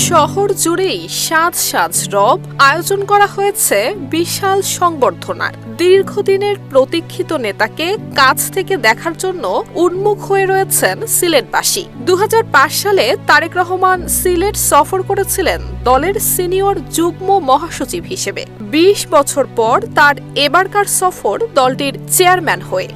শহর জুড়েই সাজ সাজ রব আয়োজন করা হয়েছে বিশাল সংবর্ধনার। দীর্ঘদিনের প্রতীক্ষিত নেতাকে কাছ থেকে দেখার জন্য উন্মুখ হয়ে রয়েছেন সিলেটবাসী। ২০০৫ সালে তারেক রহমান সিলেট সফর করেছিলেন দলের সিনিয়র যুগ্ম মহাসচিব হিসেবে। ২০ বছর পর তার এবারকার সফর দলটির চেয়ারম্যান হয়ে।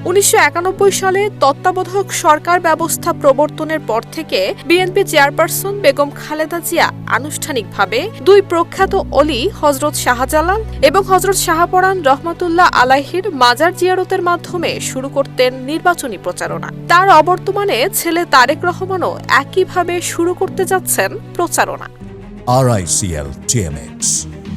১৯৯১ সালে তত্ত্বাবধায়ক সরকার ব্যবস্থা প্রবর্তনের পর থেকে বিএনপি চেয়ারপারসন বেগম খালেদা জিয়া আনুষ্ঠানিকভাবে দুই প্রখ্যাত অলি হযরত শাহজালাল এবং হযরত শাহপরান রহমাতুল্লাহ আলাইহির মাজার জিয়ারতের মাধ্যমে শুরু করতেন নির্বাচনী প্রচারণা। তার অবর্তমানে ছেলে তারেক রহমানও একইভাবে শুরু করতে যাচ্ছেন প্রচারণা। RICL TMX,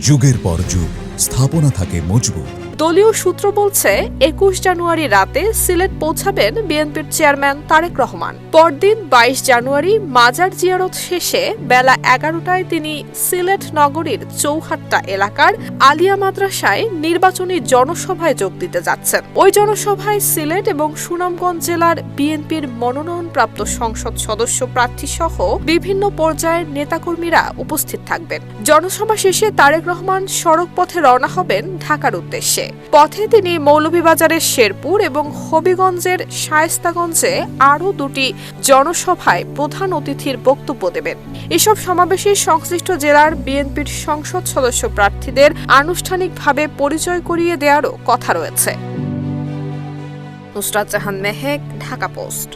যুগের পর যুগ স্থাপনা থাকে মজবুত। দলীয় সূত্র বলছে ২১ জানুয়ারি রাতে সিলেট পৌঁছাবেন বিএনপির চেয়ারম্যান তারেক রহমান। পরদিন ২২ জানুয়ারি মাজার জিয়ারত শেষে বেলা ১১টায় তিনি সিলেট নগরীর চৌহাট্টা এলাকার আলিয়া মাদ্রাসায় নির্বাচনী জনসভায় যোগ দিতে যাচ্ছেন। ওই জনসভায় সিলেট এবং সুনামগঞ্জ জেলার বিএনপির মনোনয়নপ্রাপ্ত সংসদ সদস্য প্রার্থী সহ বিভিন্ন পর্যায়ের নেতাকর্মীরা উপস্থিত থাকবেন। জনসভা শেষে তারেক রহমান সড়ক পথে রওনা হবেন ঢাকার উদ্দেশ্যে। পথে তিনি মৌলভীবাজারের শেরপুর এবং হবিগঞ্জের শায়েস্তাগঞ্জে আরও দুটি জনসভায় প্রধান অতিথির বক্তব্য দেবেন। এসব সমাবেশে সংশ্লিষ্ট জেলার বিএনপির সংসদ সদস্য প্রার্থীদের আনুষ্ঠানিকভাবে পরিচয় করিয়ে দেওয়ারও কথা রয়েছে। নুসরাত জাহান মেহেক, ঢাকা পোস্ট।